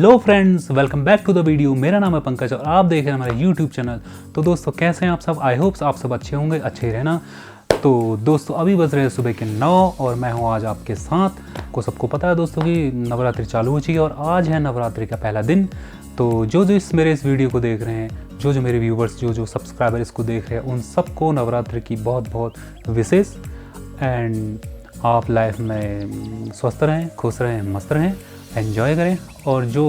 Hello friends, welcome back to the video. मेरा नाम है पंकज और आप देख रहे हैं हमारा यूट्यूब चैनल। तो दोस्तों कैसे हैं आप सब? आई होप्स आप सब अच्छे होंगे, अच्छे ही रहना। तो दोस्तों अभी बज रहे हैं सुबह के 9 और मैं हूं आज आपके साथ। को सबको पता है दोस्तों कि नवरात्रि चालू हो चुकी है और आज है नवरात्रि का पहला दिन। तो जो मेरे इस वीडियो को देख रहे हैं, जो मेरे व्यूवर्स, जो सब्सक्राइबर इसको देख रहे हैं, उन सबको नवरात्रि की बहुत बहुत विशेष। एंड आप लाइफ में स्वस्थ रहें, खुश रहें, मस्त रहें, एंजॉय करें। और जो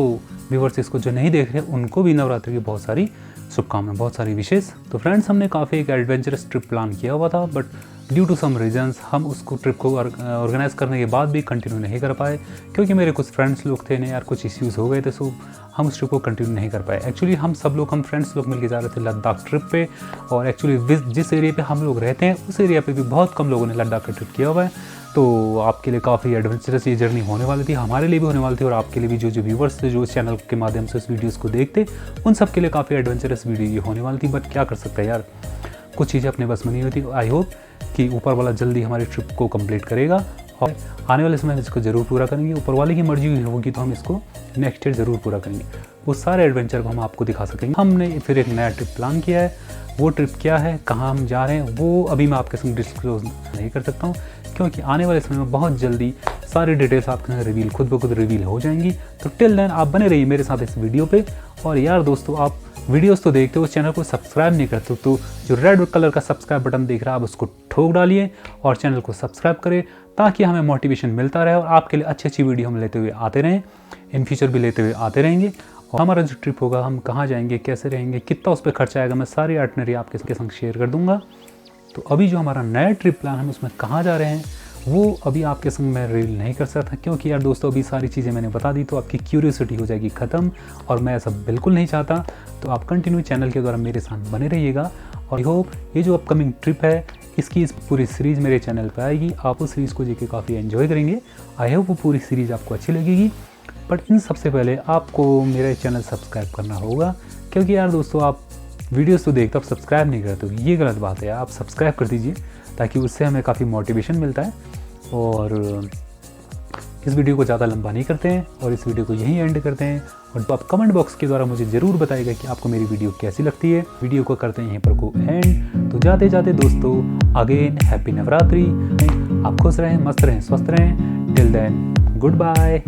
व्यूवर्स इसको जो नहीं देख रहे उनको भी नवरात्रि की बहुत सारी शुभकामनाएं, बहुत सारी विशेष। तो फ्रेंड्स हमने काफ़ी एक एडवेंचरस ट्रिप प्लान किया हुआ था, but due to some reasons हम उसको ट्रिप को ऑर्गेनाइज करने के बाद भी कंटिन्यू नहीं कर पाए, क्योंकि मेरे कुछ फ्रेंड्स लोग थे ना यार, कुछ इश्यूज़ हो गए थे। सो हम उस ट्रिप को कंटिन्यू नहीं कर पाए। एक्चुअली हम फ्रेंड्स लोग मिलकर जा रहे थे लद्दाख ट्रिप पे, और एक्चुअली जिस एरिया पे हम लोग रहते हैं उस एरिया पे भी बहुत कम लोगों ने लद्दाख का ट्रिप किया हुआ है। तो आपके लिए काफ़ी एडवेंचरस ये जर्नी होने वाली थी, हमारे लिए भी होने वाली थी, और आपके लिए भी जो व्यूवर्स थे, जो इस चैनल के माध्यम से इस वीडियोस को देखते, उन सब के लिए काफ़ी एडवेंचरस वीडियो ये होने वाली थी। बट क्या कर सकते हैं यार, कुछ चीज़ें अपने बस में नहीं होती। आई होप कि ऊपर वाला जल्दी हमारी ट्रिप को कंप्लीट करेगा और आने वाले समय में इसको ज़रूर पूरा करेंगे। ऊपर वाले की मर्जी होगी तो हम इसको नेक्स्ट ईयर ज़रूर पूरा करेंगे। वो सारे एडवेंचर को हम आपको दिखा सकेंगे। हमने फिर एक नया ट्रिप प्लान किया है। वो ट्रिप क्या है, कहाँ हम जा रहे हैं, वो अभी मैं आपके संग डिस्क्लोज नहीं कर सकता हूँ, क्योंकि आने वाले समय में बहुत जल्दी सारी डिटेल्स आपके रिवील खुद ब खुद रिवील हो जाएंगी। तो टिल देन आप बने रहिए मेरे साथ इस वीडियो पे। और यार दोस्तों, आप वीडियोस तो देखते हो, चैनल को सब्सक्राइब नहीं करते हो, तो जो रेड कलर का सब्सक्राइब बटन दिख रहा है आप उसको ठोक डालिए और चैनल को सब्सक्राइब करें, ताकि हमें मोटिवेशन मिलता रहे और आपके लिए अच्छी अच्छी वीडियो हम लेते हुए आते रहें, इन फ्यूचर भी लेते हुए आते रहेंगे। और हमारा जो ट्रिप होगा, हम कहाँ जाएंगे, कैसे रहेंगे, कितना उस पर खर्चा आएगा, मैं सारी आइटनरी आपके संग शेयर कर दूंगा। तो अभी जो हमारा नया ट्रिप प्लान हम उसमें कहाँ जा रहे हैं वो अभी आपके संग मैं रिवील नहीं कर सकता, क्योंकि यार दोस्तों अभी सारी चीज़ें मैंने बता दी तो आपकी क्यूरियोसिटी हो जाएगी ख़त्म, और मैं ऐसा बिल्कुल नहीं चाहता। तो आप कंटिन्यू चैनल के द्वारा मेरे साथ बने रहिएगा। और आई होप ये जो अपकमिंग ट्रिप है, इसकी इस पूरी सीरीज़ मेरे चैनल पर आएगी। आप उस सीरीज़ को देख के काफ़ी एंजॉय करेंगे। आई होप वो पूरी सीरीज़ आपको अच्छी लगेगी। बट इन सबसे पहले आपको मेरा चैनल सब्सक्राइब करना होगा, क्योंकि यार दोस्तों आप वीडियोस तो देखते हो, आप सब्सक्राइब नहीं करते हो, ये गलत बात है। आप सब्सक्राइब कर दीजिए, ताकि उससे हमें काफ़ी मोटिवेशन मिलता है। और इस वीडियो को ज़्यादा लंबा नहीं करते हैं और इस वीडियो को यहीं एंड करते हैं। और तो आप कमेंट बॉक्स के द्वारा मुझे ज़रूर बताइएगा कि आपको मेरी वीडियो कैसी लगती है। वीडियो को करते हैं यहीं पर को एंड। तो जाते जाते दोस्तों, अगेन हैप्पी नवरात्रि। आप खुश रहें, मस्त रहें, स्वस्थ रहें। Till then good bye.